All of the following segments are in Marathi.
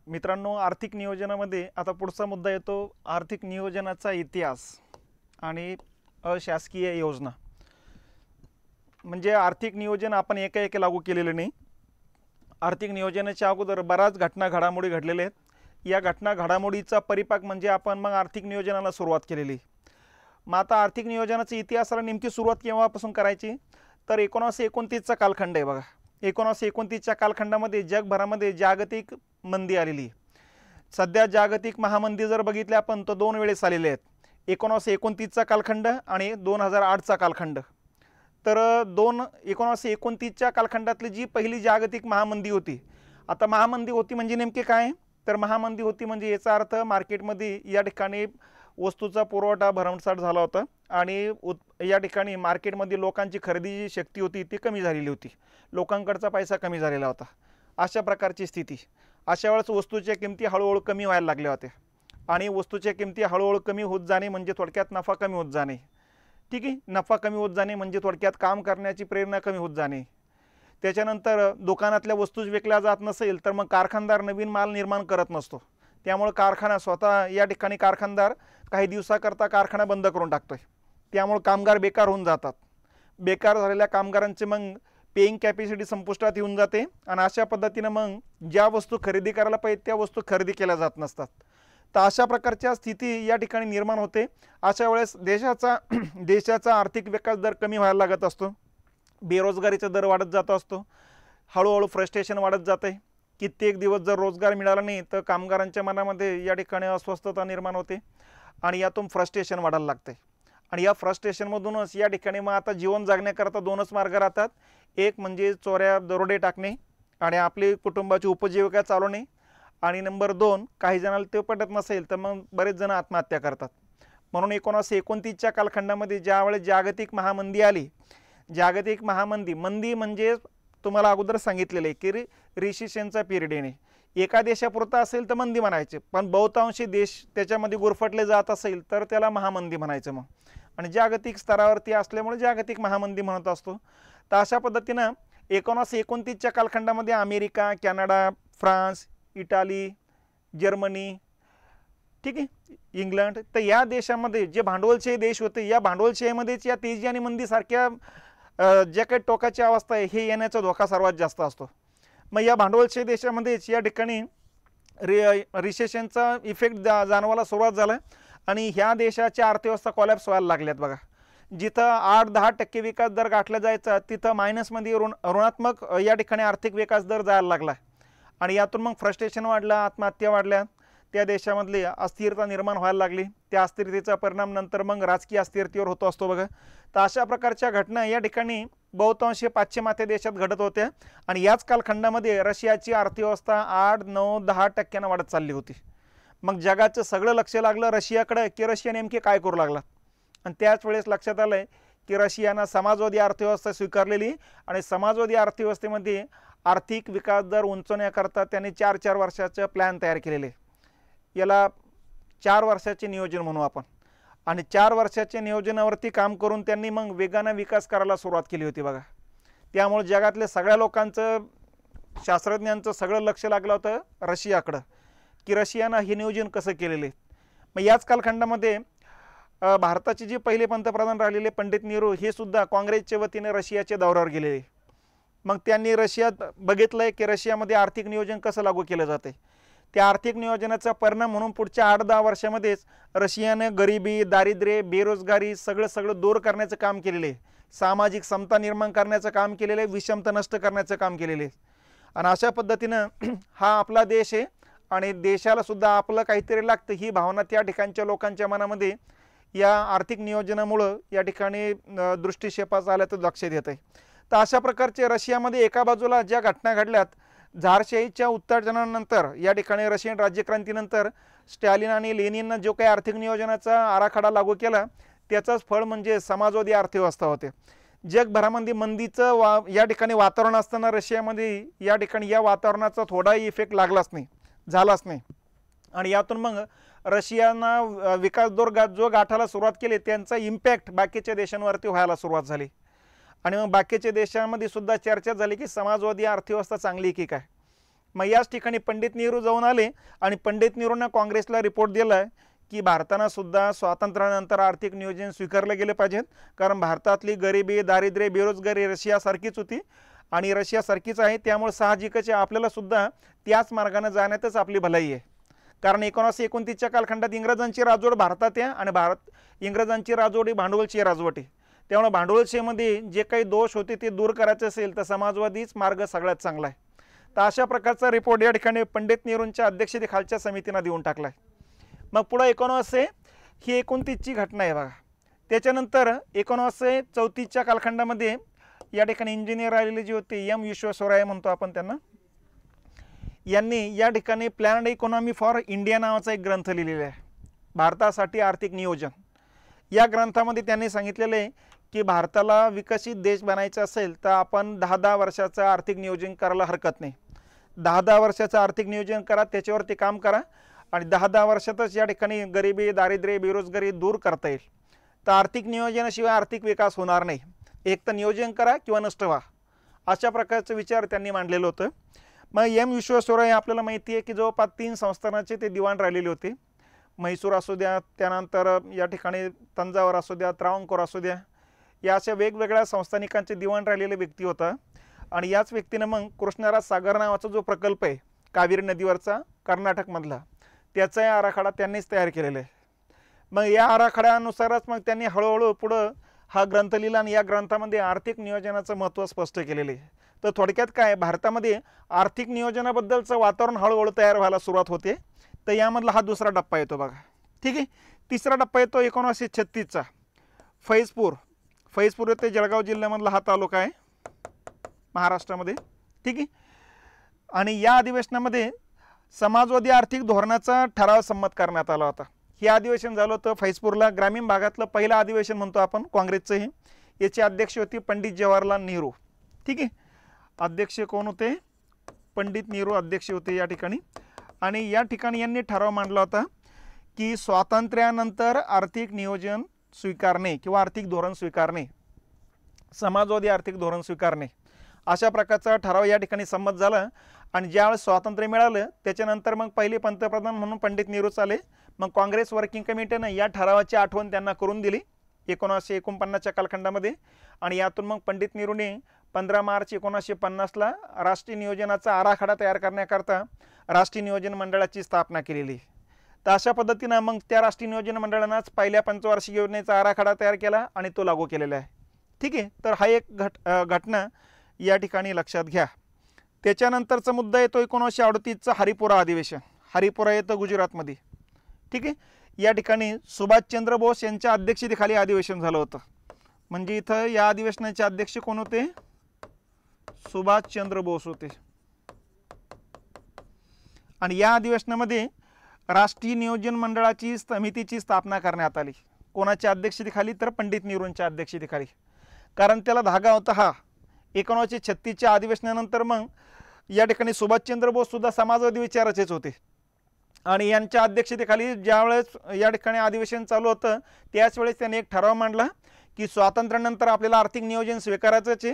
मित्रांनो, आर्थिक नियोजनामध्ये आता पुढचा मुद्दा येतो आर्थिक नियोजनाचा इतिहास आणि अशासकीय योजना। म्हणजे आर्थिक नियोजन आपण एका एका लागू केलेले नाही। आर्थिक नियोजनाच्या अगोदर बराच घटना घडामोडी घडलेल्या आहेत। या घटना घडामोडीचा परिपाक म्हणजे आपण मग आर्थिक नियोजनाला सुरुवात केलेली। मग आता आर्थिक नियोजनाचा इतिहासाला नेमकी सुरुवात केव्हापासून करायची तर 1929 चा कालखंड आहे बघा। 1929 च्या कालखंडामध्ये जगभरामध्ये जागतिक मंदी आलेली। सध्या जागतिक महामंदी जर बघितले आपण तो दोन वेळेस आलेले आहेत, 1929 चा कालखंड आणि 2008 चा कालखंड। तर 1929 च्या कालखंडातली जी पहिली जागतिक महामंदी होती, आता महामंदी होती म्हणजे नेमके काय तर महामंदी होती म्हणजे याचा अर्थ मार्केटमध्ये या ठिकाणी वस्तूचा पुरवठा भरमसाठ झाला होता आणि या ठिकाणी मार्केटमध्ये लोकांची खरेदीची शक्ती होती ती कमी झालेली होती, लोकांकडचा पैसा कमी झालेला होता। अशा प्रकारची स्थिती, अशा वेळेस वस्तूच्या किमती हळूहळू कमी व्हायला लागल्या होत्या आणि वस्तूच्या किमती हळूहळू कमी होत जाणे म्हणजे थोडक्यात नफा कमी होत जाणे। ठीक आहे, नफा कमी होत जाणे म्हणजे थोडक्यात काम करण्याची प्रेरणा कमी होत जाणे। त्याच्यानंतर दुकानातल्या वस्तू विकल्या जात नसेल तर मग कारखानदार नवीन माल निर्माण करत नसतो, त्यामुळे कारखाना स्वतः या ठिकाणी कारखानदार काही दिवसाकरता कारखाना बंद करून टाकतोय, त्यामुळे कामगार बेकार होऊन जातात। बेकार झालेल्या कामगारांचे मग पेइंग कॅपॅसिटी संपुष्टात येऊन जाते आणि अशा पद्धतीने मग ज्या वस्तू खरेदी करायला पाहिजे त्या वस्तू खरेदी केल्या जात नसतात। तर अशा प्रकारच्या स्थिती या ठिकाणी निर्माण होते। अशा वेळेस देशाचा आर्थिक विकास दर कमी व्हायला लागत असतो, बेरोजगारीचा दर वाढत जात असतो, हळूहळू फ्रस्ट्रेशन वाढत जाते। कित्येक दिवस जर रोजगार मिळाला नाही तर कामगारांच्या मनामध्ये या ठिकाणी अस्वस्थता निर्माण होते आणि यातून फ्रस्ट्रेशन वाढायला लागते। आणि या फ्रस्ट्रेशनमधूनच या ठिकाणी मग आता जीवन जगण्याकरता दोनच मार्ग राहतात, एक म्हणजे चोऱ्या दरोडे टाकणे आणि आपली कुटुंबाची उपजीविका चालवणे, आणि नंबर 2 काही जणांना ते पटत नसेल तर मग बरेच जण आत्महत्या करतात। म्हणून 1929 च्या कालखंडामध्ये ज्यावेळेस जागतिक महामंदी आली, जागतिक महामंदी म्हणजे तुम्हाला अगोदर सांगितलेलं आहे की रिसेशनचा पिरियड येणे। एका देशापुरता असेल तर मंदी म्हणायचे, पण बहुतांशी देश त्याच्यामध्ये गुरफटले जात असेल तर त्याला महामंदी म्हणायचं मग, आणि जागतिक स्तरावरती असल्यामुळे जागतिक महामंदी म्हणत असतो। तर अशा पद्धतीनं 1929 च्या कालखंडामध्ये America, Canada, France, Italy, Germany, ठीक आहे, इंग्लंड, तर या देशामध्ये जे भांडवलशाही देश होते या भांडवलशाहीमध्येच या तेजी आणि मंदी सारख्या ज्या काही टोकाची अवस्था आहे हे येण्याचा धोका सर्वात जास्त असतो। मग या भांडवलशाही देशामध्येच या ठिकाणी रिसेशनचा इफेक्ट जाणवायला सुरुवात झाला आणि ह्या देशाच्या अर्थव्यवस्था कोलॅप्स व्हायला लागल्यात बघा। जिथं 8-10% विकास दर गाठला जायचा तिथं मायनसमध्ये ऋणात्मक या ठिकाणी आर्थिक विकास दर जायला लागला आणि यातून मग फ्रस्ट्रेशन वाढलं, आत्महत्या वाढल्या, त्या देशामधली अस्थिरता निर्माण व्हायला लागली। त्या अस्थिरतेचा परिणाम नंतर मग राजकीय अस्थिरतेवर होतो असतो बघा। तर अशा प्रकारच्या घटना या ठिकाणी बहुतांशी पाश्चिमात्य देशात घडत होत्या आणि याच कालखंडामध्ये रशियाची अर्थव्यवस्था 8-9-10% वाढत चालली होती। मग जगाचं सगळं लक्ष लागलं रशियाकडे की रशिया नेमके काय करू लागला, आणि त्याच वेळेस लक्षात आलं की रशियानं समाजवादी अर्थव्यवस्था स्वीकारलेली आणि समाजवादी अर्थव्यवस्थेमध्ये आर्थिक विकास दर उंचवण्याकरता त्यांनी 4-4 वर्षाचे प्लॅन तयार केलेले। याला 4 वर्षाचे नियोजन म्हणू आपण, आणि 4 वर्षाच्या नियोजनावरती काम करून त्यांनी मग वेगाने विकास करायला सुरुवात केली होती बघा। त्यामुळे जगातल्या सगळ्या लोकांचं, शास्त्रज्ञांचं सगळं लक्ष लागलं होतं रशियाकडं की रशियानं हे नियोजन कसं केलेले। मग याच कालखंडामध्ये भारताचे जे पहिले पंतप्रधान राहिलेले पंडित नेहरू हे सुद्धा काँग्रेसच्या वतीने रशियाच्या दौऱ्यावर गेलेले। मग त्यांनी रशियात बघितलंय की रशियामध्ये आर्थिक नियोजन कसं लागू केलं जाते। त्या आर्थिक नियोजनाचा परिणाम म्हणून पुढच्या 8-10 वर्षामध्येच रशियाने गरिबी, दारिद्र्य, बेरोजगारी सगळं दूर करण्याचं काम केलेले, सामाजिक समता निर्माण करण्याचं काम केलेले, विषमता नष्ट करण्याचं काम केलेले। आणि अशा पद्धतीनं हा आपला देश आहे आणि देशाला सुद्धा आपलं काहीतरी लागतं ही भावना त्या ठिकाणच्या लोकांच्या मनामध्ये या आर्थिक नियोजनामुळं या ठिकाणी दृष्टिक्षेपास आल्याचं लक्षात येत आहे। तर अशा प्रकारचे रशियामध्ये एका बाजूला ज्या घटना घडल्यात, झारशाहीच्या उत्तेजनानंतर या ठिकाणी रशियन राज्यक्रांतीनंतर स्टॅलिन आणि लेनिननं जो काही आर्थिक नियोजनाचा आराखडा लागू केला त्याचाच फळ म्हणजे समाजवादी अर्थव्यवस्था होते। जगभरामध्ये मंदीचं या ठिकाणी वातावरण असताना रशियामध्ये या ठिकाणी या वातावरणाचा थोडाही इफेक्ट लागलाच नाही, झालाच नाही, आणि यातून मग रशियानं विकास दर जो गाठायला सुरुवात केली त्यांचा इम्पॅक्ट बाकीच्या देशांवरती व्हायला सुरुवात झाली आणि मग बाकीच्या देशांमध्ये सुद्धा चर्चा झाली की समाजवादी अर्थव्यवस्था चांगली की काय। मग याच ठिकाणी पंडित नेहरू जाऊन आले आणि पंडित नेहरूंना काँग्रेसला रिपोर्ट दिला की भारतानं सुद्धा स्वातंत्र्यानंतर आर्थिक नियोजन स्वीकारले गेले पाहिजेत, कारण भारतातली गरिबी, दारिद्र्य, बेरोजगारी रशियासारखीच होती आणि रशियासारखीच आहे, त्यामुळे साहजिकच आपल्याला सुद्धा त्याच मार्गाने जाण्यातच आपली भलाई आहे. कारण 1929च्या कालखंडात इंग्रजांची राजवट भारतात आहे आणि इंग्रजांची राजवट ही भांडवलची राजवट आहे. त्यामुळे भांडवलशाहीमध्ये जे काही दोष होते ते दूर करायचे असेल तर समाजवादीच मार्ग सगळ्यात चांगला आहे. तर अशा प्रकारचा रिपोर्ट या ठिकाणी पंडित नेहरूंच्या अध्यक्षतेखालच्या समितीनं देऊन टाकला आहे. मग पुढं 19 ही 29ची घटना आहे बघा. त्याच्यानंतर 1934च्या कालखंडामध्ये या ठिकाणी इंजिनियर आलेले जे होते एम विश्वेश्वरय्या म्हणतो आपण त्यांना, यांनी या ठिकाणी प्लॅन्ड इकॉनॉमी फॉर इंडिया नावाचा एक ग्रंथ लिहिलेला आहे, भारतासाठी आर्थिक नियोजन. या ग्रंथामध्ये त्यांनी सांगितलेलं आहे की भारताला विकसित देश बनायचं असेल तर आपण 10-10 वर्षाचं आर्थिक नियोजन करायला हरकत नाही. 10-10 वर्षाचं आर्थिक नियोजन करा, त्याच्यावरती काम करा आणि 10-10 वर्षातच या ठिकाणी गरिबी, दारिद्र्य, बेरोजगारी दूर करता येईल. तर आर्थिक नियोजनाशिवाय आर्थिक विकास होणार नाही. एक तर नियोजन करा किंवा नष्ट व्हा, अशा प्रकारचे विचार त्यांनी मांडलेलं होतं. मग एम विश्वेश्वरय्या आपल्याला माहिती आहे की जवळपास 3 संस्थानाचे ते दिवाण राहिलेले होते. म्हैसूर असू द्या, त्यानंतर या ठिकाणी तंजावर असू द्या, त्रावणकोर असू द्या, या अशा वेगवेगळ्या संस्थानिकांचे दिवाण राहिलेले व्यक्ती होता. आणि याच व्यक्तीनं मग कृष्णराज सागर नावाचा जो प्रकल्प आहे कावेरी नदीवरचा कर्नाटकमधला, त्याचा आराखडा त्यांनीच तयार केलेला आहे. मग या आराखड्यानुसारच मग त्यांनी हळूहळू पुढं हा ग्रंथ लिहिला आणि या ग्रंथामध्ये आर्थिक नियोजनाचं महत्त्व स्पष्ट केलेलं आहे. तर थोडक्यात काय, भारतामध्ये आर्थिक नियोजनाबद्दलचं वातावरण हळूहळू तयार व्हायला सुरुवात होते. तर यामधला हा दुसरा टप्पा येतो बघा. ठीक आहे. तिसरा टप्पा येतो 1936चा. फैजपूर येथे जळगाव जिल्ह्यामधला हा तालुका आहे महाराष्ट्रामध्ये. ठीक आहे. आणि या अधिवेशनामध्ये समाजवादी आर्थिक धोरणाचा ठराव संमत करण्यात आला होता. हे अधिवेशन झालं होतं फैजपूरला, ग्रामीण भागातलं पहिलं अधिवेशन म्हणतो आपण काँग्रेसचं हे. याचे अध्यक्ष होते पंडित जवाहरलाल नेहरू. ठीक आहे. अध्यक्ष कोण होते? पंडित नेहरू अध्यक्ष होते या ठिकाणी. आणि या ठिकाणी यांनी ठराव मांडला होता की स्वातंत्र्यानंतर आर्थिक नियोजन स्वीकारणे किंवा आर्थिक धोरण स्वीकारणे, समाजवादी आर्थिक धोरण स्वीकारणे, अशा प्रकारचा ठराव या ठिकाणी संमत झाला. आणि ज्यावेळेस स्वातंत्र्य मिळालं त्याच्यानंतर मग पहिले पंतप्रधान म्हणून पंडित नेहरूच आले. मग काँग्रेस वर्किंग कमिटीनं या ठरावाची आठवण त्यांना करून दिली 1949च्या कालखंडामध्ये. आणि यातून मग पंडित नेहरूने 15 मार्च 1950ला राष्ट्रीय नियोजनाचा आराखडा तयार करण्याकरता राष्ट्रीय नियोजन मंडळाची स्थापना केलेली. तर अशा पद्धतीनं मग त्या राष्ट्रीय नियोजन मंडळानंच पहिल्या पंचवार्षिक योजनेचा आराखडा तयार केला आणि तो लागू केलेला आहे. ठीक आहे. तर हा एक घटना या ठिकाणी लक्षात घ्या. त्याच्यानंतरचा मुद्दा येतो 1938चं हरिपुरा अधिवेशन. हरिपुरा येतं गुजरातमध्ये. ठीक आहे. या ठिकाणी सुभाषचंद्र बोस यांच्या अध्यक्षतेखाली अधिवेशन झालं होतं. म्हणजे इथं या अधिवेशनाचे अध्यक्ष कोण होते? सुभाषचंद्र बोस होते. आणि या अधिवेशनामध्ये राष्ट्रीय नियोजन मंडळाची समितीची स्थापना करण्यात आली. कोणाच्या अध्यक्षतेखाली? तर पंडित नेहरूंच्या अध्यक्षतेखाली. कारण त्याला धागा होता हा 1936च्या अधिवेशनानंतर मग या ठिकाणी सुभाषचंद्र बोस सुद्धा समाजवादी विचाराचेच होते. आणि यांच्या अध्यक्षतेखाली ज्यावेळेस या ठिकाणी अधिवेशन चालू होतं त्याच वेळेस त्यांनी एक ठराव मांडला की स्वातंत्र्यानंतर आपल्याला आर्थिक नियोजन स्वीकारायचं आहे.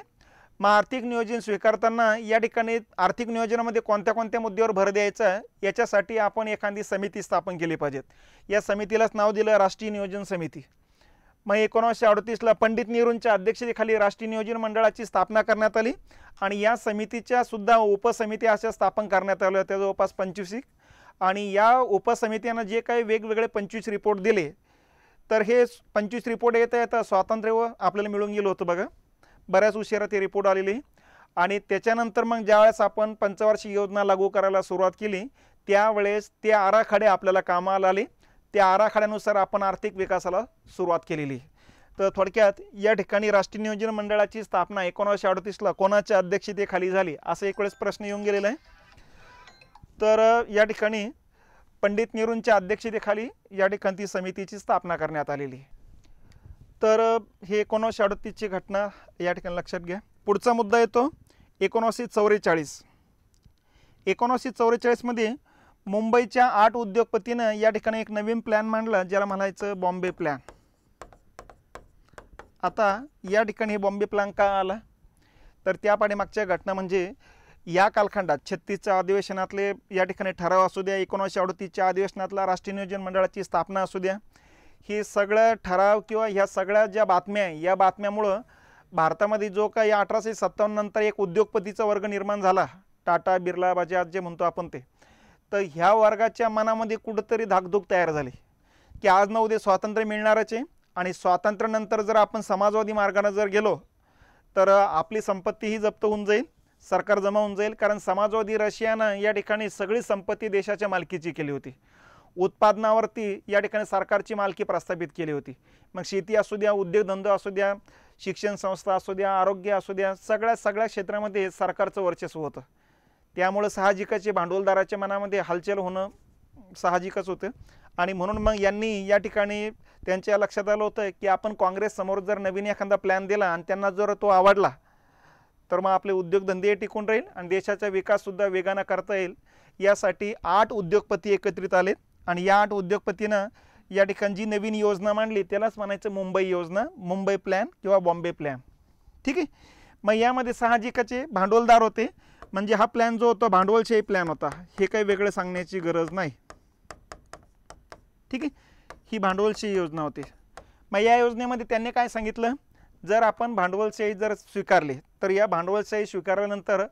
मग आर्थिक नियोजन स्वीकारताना या ठिकाणी आर्थिक नियोजनामध्ये कोणत्या कोणत्या मुद्द्यावर भर द्यायचा आहे याच्यासाठी आपण एखादी समिती स्थापन केली पाहिजेत. या समितीलाच नाव दिलं राष्ट्रीय नियोजन समिती. मग 1938ला पंडित नेहरूंच्या अध्यक्षतेखाली राष्ट्रीय नियोजन मंडळाची स्थापना करण्यात आली. आणि या समितीच्या सुद्धा उपसमित्या अशा स्थापन करण्यात आल्या होत्या जवळपास 25. आणि या उपसमित्यांना जे काही वेगवेगळे 25 रिपोर्ट दिले, तर हे 25 रिपोर्ट येता स्वातंत्र्य आपल्याला मिळून गेलं होतं बघा. बऱ्याच उशिरा ते रिपोर्ट आलेले. आणि त्याच्यानंतर मग ज्यावेळेस आपण पंचवार्षिक योजना लागू करायला सुरुवात केली त्यावेळेस ते आराखडे आपल्याला कामाला आले. त्या आराखड्यानुसार आपण आर्थिक विकासाला सुरुवात केलेली. तर थोडक्यात या ठिकाणी राष्ट्रीय नियोजन मंडळाची स्थापना 1938ला कोणाच्या अध्यक्षतेखाली झाली असं एक वेळेस प्रश्न येऊन गेलेला आहे. तर या ठिकाणी पंडित नेहरूंच्या अध्यक्षतेखाली या ठिकाणी ती समितीची स्थापना करण्यात आलेली. तर हे 1938ची घटना या ठिकाणी लक्षात घ्या. पुढचा मुद्दा येतो 1944. 1944मध्ये मुंबईच्या 8 उद्योगपतीनं या ठिकाणी एक नवीन प्लॅन मांडला ज्याला म्हणायचं बॉम्बे प्लॅन. आता या ठिकाणी हे बॉम्बे प्लॅन का आला? तर त्या पाठीमागच्या घटना म्हणजे या कालखंडात 36च्या अधिवेशनातले या ठिकाणी ठराव असू द्या, 1938च्या अधिवेशनातला राष्ट्रीय नियोजन मंडळाची स्थापना असू द्या, ही सगळं ठराव किंवा ह्या सगळ्या ज्या बातम्या आहे, या बातम्यामुळं भारतामध्ये जो काही 1857 नंतर एक उद्योगपतीचा वर्ग निर्माण झाला, टाटा, बिर्ला, बजाज जे म्हणतो आपण ते, तर ह्या वर्गाच्या मनामध्ये कुठंतरी धाकधूक तयार झाली की आज ना उद्या स्वातंत्र्य मिळणारच आहे आणि स्वातंत्र्यानंतर जर आपण समाजवादी मार्गाने जर गेलो तर आपली संपत्ती ही जप्त होऊन जाईल, सरकार जमा होऊन जाईल. कारण समाजवादी रशियानं या ठिकाणी सगळी संपत्ती देशाच्या मालकीची केली होती. उत्पादनावरती या ठिकाणी सरकारची मालकी प्रस्थापित केली होती. मग शेती असू द्या, उद्योगधंदा असू द्या, शिक्षण संस्था असू द्या, आरोग्य असू द्या, सगळ्या क्षेत्रामध्ये सरकारचं वर्चस्व होतं. त्यामुळे साहजिकच भांडवलदाराच्या मनामध्ये हालचाल होणं साहजिकच होतं. आणि म्हणून मग यांनी या ठिकाणी त्यांच्या लक्षात आलं होतं की आपण काँग्रेस समोर जर नवीन एखादा प्लॅन दिला आणि त्यांना जर तो आवडला तर मग आपले उद्योगधंदे टिकून राहील आणि देशाचा विकाससुद्धा वेगानं करता येईल. यासाठी 8 उद्योगपती एकत्रित आलेत आणि या 8 उद्योगपतीनं या ठिकाणी जी नवीन योजना मांडली त्यालाच म्हणायचं मुंबई योजना, मुंबई प्लॅन किंवा बॉम्बे प्लॅन. ठीक आहे. मग यामध्ये साहजिकचे भांडवलदार होते. म्हणजे हा प्लॅन जो होता भांडवलशाही प्लॅन होता, हे काही वेगळं सांगण्याची गरज नाही. ठीक आहे. ही भांडवलशाही योजना होती. मग या योजनेमध्ये त्यांनी काय सांगितलं, जर आपण भांडवलशाही जर स्वीकारली तर या भांडवलशाही स्वीकारल्यानंतर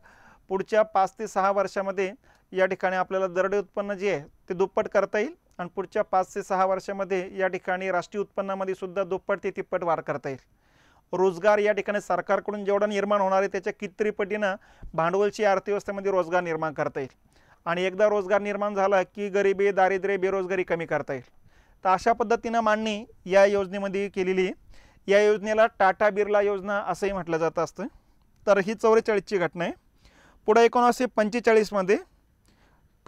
पुढच्या 5 ते 6 वर्षामध्ये या ठिकाणी आपल्याला दरडोई उत्पन्न जे आहे ते दुप्पट करता येईल आणि पुढच्या 5 ते 6 वर्षामध्ये या ठिकाणी राष्ट्रीय उत्पन्नामध्ये सुद्धा दुप्पट ते तिप्पट वाढ करता येईल. रोजगार या ठिकाणी सरकारकडून जेवढा निर्माण होणार आहे त्याच्या कितीतरी पटीनं भांडवलशाही अर्थव्यवस्थेमध्ये रोजगार निर्माण करता येईल आणि एकदा रोजगार निर्माण झाला की गरिबी, दारिद्र्य, बेरोजगारी कमी करता येईल. तर अशा पद्धतीनं मांडणी या योजनेमध्ये केलेली आहे. या योजनेला टाटा बिर्ला योजना असंही म्हटलं जातं असतं. तर ही 44ची घटना आहे. पुढे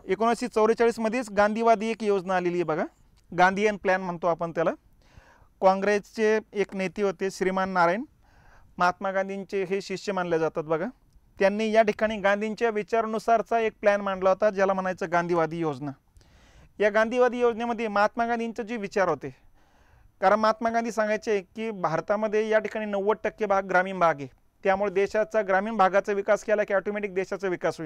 1944मध्येच गांधीवादी एक योजना आलेली आहे बघा, गांधीयन प्लॅन म्हणतो आपण त्याला. काँग्रेसचे एक नेते होते श्रीमान नारायण, महात्मा गांधींचे हे शिष्य मानले जातात बघा. त्यांनी या ठिकाणी गांधींच्या विचारानुसारचा एक प्लॅन मांडला होता ज्याला म्हणायचं गांधीवादी योजना. या गांधीवादी योजनेमध्ये महात्मा गांधींचे जे विचार होते, कारण महात्मा गांधी सांगायचे की भारतामध्ये या ठिकाणी 90% भाग ग्रामीण भाग आहे, त्यामुळे देशाचा ग्रामीण भागाचा विकास केला की ऑटोमॅटिक देशाचा विकास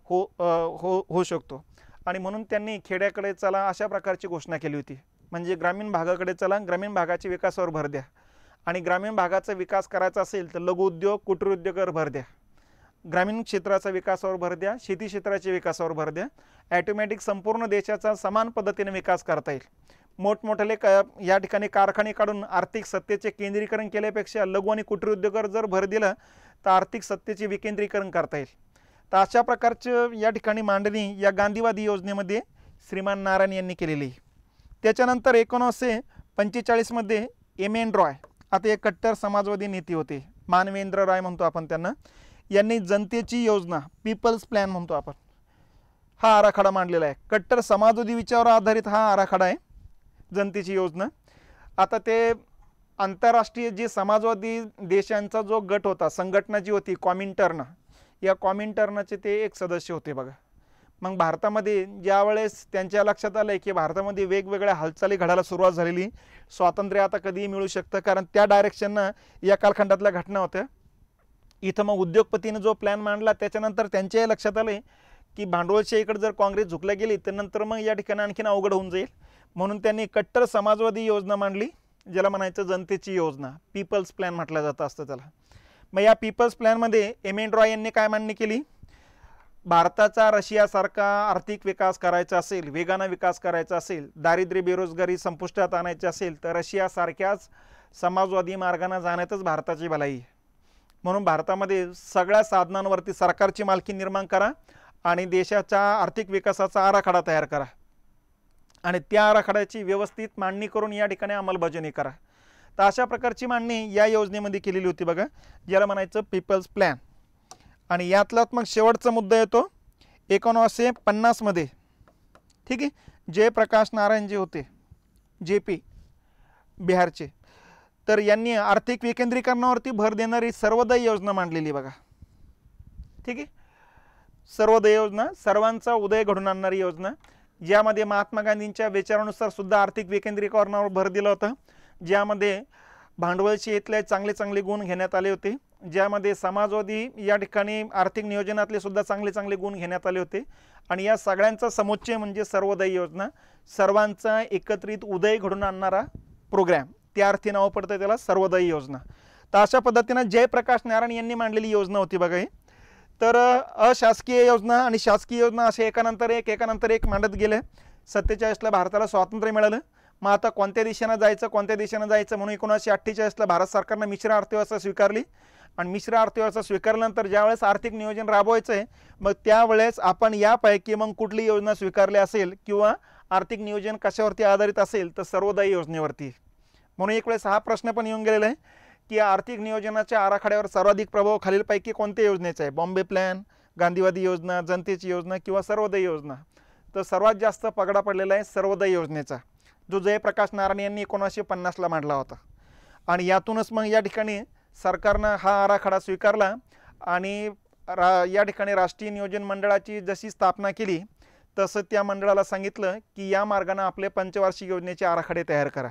होऊ शकतो. आणि म्हणून त्यांनी खेड्याकडे चला अशा प्रकारची घोषणा केली होती. म्हणजे ग्रामीण भागाकडे चला, ग्रामीण भागाच्या विकासावर भर द्या आणि ग्रामीण भागाचा विकास करायचा असेल तर लघु उद्योग, कुटीर उद्योगावर भर द्या, ग्रामीण क्षेत्राचा विकासावर भर द्या, शेती क्षेत्राच्या विकासावर भर द्या. ॲटोमॅटिक संपूर्ण देशाचा समान पद्धतीने विकास करता येईल. मोठमोठे या ठिकाणी कारखाने काढून आर्थिक सत्तेचे केंद्रीकरण केल्यापेक्षा लघु आणि कुटीर उद्योगावर जर भर दिला तर आर्थिक सत्तेचे विकेंद्रीकरण करता येईल. तर अशा प्रकारचं या ठिकाणी मांडणी या गांधीवादी योजनेमध्ये श्रीमान नारायण यांनी केलेली आहे. त्याच्यानंतर 1945मध्ये एम.एन. रॉय, आता एक कट्टर समाजवादी नेते होते, मानवेंद्र रॉय म्हणतो आपण त्यांना, यांनी जनतेची योजना, पीपल्स प्लॅन म्हणतो आपण, हा आराखडा मांडलेला आहे. कट्टर समाजवादी विचारावर आधारित हा आराखडा आहे, जनतेची योजना. आता ते आंतरराष्ट्रीय जे समाजवादी देशांचा जो गट होता, संघटना जी होती कॉमिंटर्न, या कॉमिंटर्नचे ते एक सदस्य होते बघा. मग भारतामध्ये ज्यावेळेस त्यांच्या लक्षात आलं की भारतामध्ये वेगवेगळ्या हालचाली घडायला सुरुवात झालेली, स्वातंत्र्य आता कधीही मिळू शकतं, कारण त्या डायरेक्शननं या कालखंडातल्या घटना होत्या. इथं मग उद्योगपतीने जो प्लॅन मांडला त्याच्यानंतर त्यांच्याही लक्षात आले की भांडवलशाहीकडे जर काँग्रेस झुकल्या गेली तर नंतर मग या ठिकाणी आणखीन अवघड होऊन जाईल. म्हणून त्यांनी कट्टर समाजवादी योजना मांडली, ज्याला म्हणायचं जनतेची योजना, पीपल्स प्लॅन म्हटलं जातं असतं त्याला. मग या पीपल्स प्लॅनमध्ये एम.एन. रॉय यांनी काय मांडणी केली, भारताचा रशियासारखा आर्थिक विकास करायचा असेल, वेगानं विकास करायचा असेल, दारिद्र्य बेरोजगारी संपुष्टात आणायची असेल तर रशियासारख्याच समाजवादी मार्गाने जाण्यातच भारताची भलाई आहे. म्हणून भारतामध्ये सगळ्या साधनांवरती सरकारची मालकी निर्माण करा आणि देशाच्या आर्थिक विकासाचा आराखडा तयार करा आणि त्या आराखड्याची व्यवस्थित मांडणी करून या ठिकाणी अंमलबजावणी करा. तर अशा प्रकारची मांडणी या योजनेमध्ये केलेली होती बघा, ज्याला म्हणायचं पीपल्स प्लॅन. आणि यातलाच मग शेवटचा मुद्दा येतो 1950मध्ये. ठीक आहे. जयप्रकाश नारायण जे होते JP बिहारचे, तर यांनी आर्थिक विकेंद्रीकरणावरती भर देणारी सर्वोदय योजना मांडलेली बघा. ठीक आहे. सर्वोदय योजना, सर्वांचा उदय घडून आणणारी योजना, ज्यामध्ये महात्मा गांधींच्या विचारानुसार सुद्धा आर्थिक विकेंद्रीकरणावर भर दिला होता, ज्यामध्ये भांडवलशाहीतले चांगले गुण घेण्यात आले होते ज्यामध्ये समाजवादी या ठिकाणी आर्थिक नियोजनातले सुद्धा चांगले चांगले गुण घेण्यात आले होते आणि या सगळ्यांचा समुच्चय म्हणजे सर्वोदय योजना, सर्वांचा एकत्रित उदय घडून आणणारा प्रोग्राम, त्या अर्थी नाव पडतं त्याला सर्वोदय योजना. तर अशा पद्धतीनं जयप्रकाश नारायण यांनी मांडलेली योजना होती बघा ही. तर अशासकीय योजना आणि शासकीय योजना असे एकानंतर एक मांडत गेले. 47ला भारताला स्वातंत्र्य मिळालं. मग आता कोणत्या दिशेनं जायचं म्हणून 1948ला भारत सरकारनं मिश्र अर्थव्यवस्था स्वीकारली आणि मिश्र अर्थव्यवस्था स्वीकारल्यानंतर ज्यावेळेस आर्थिक नियोजन राबवायचं आहे मग त्यावेळेस आपण यापैकी मग कुठली योजना स्वीकारली असेल किंवा आर्थिक नियोजन कशावरती आधारित असेल तर सर्वोदय योजनेवरती. म्हणून एक वेळेस हा प्रश्न पण येऊन गेलेला आहे की आर्थिक नियोजनाच्या आराखड्यावर सर्वाधिक प्रभाव खालीलपैकी कोणत्या योजनेचा आहे? बॉम्बे प्लॅन, गांधीवादी योजना, जनतेची योजना किंवा सर्वोदय योजना. तर सर्वात जास्त पगडा पडलेला आहे सर्वोदय योजनेचा, जो जयप्रकाश नारायण यांनी 1950ला मांडला होता. आणि यातूनच मग या ठिकाणी सरकारनं हा आराखडा स्वीकारला आणि या ठिकाणी राष्ट्रीय नियोजन मंडळाची जशी स्थापना केली तसं त्या मंडळाला सांगितलं की या मार्गाने आपले पंचवार्षिक योजनेचे आराखडे तयार करा.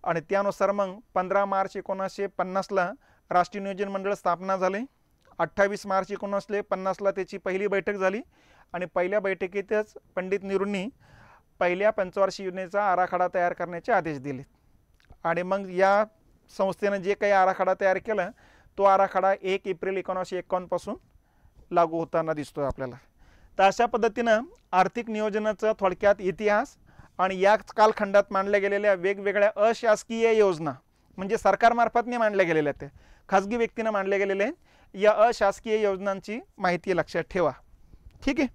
आणि त्यानुसार मग 15 मार्च 1950ला राष्ट्रीय नियोजन मंडळ स्थापना झाले. 28 मार्च 1950ला त्याची पहिली बैठक झाली आणि पहिल्या बैठकीतच पंडित नेहरूंनी पहिल्या पंचवार्षिक योजनेचा आराखडा तयार करण्याचे आदेश दिले. आणि मग या संस्थेनं जे काही आराखडा तयार केला तो आराखडा 1 एप्रिल 1951 पासून लागू होताना दिसतोय आपल्याला. तर अशा पद्धतीनं आर्थिक नियोजनाचा थोडक्यात इतिहास आणि या कालखंडात मांडल्या गेलेल्या वेगवेगळ्या अशासकीय योजना म्हणजे सरकारमार्फतने मांडल्या गेलेल्या त्या खाजगी व्यक्तीनं मांडल्या गेलेल्या या अशासकीय योजनांची माहिती लक्षात ठेवा. ठीक आहे.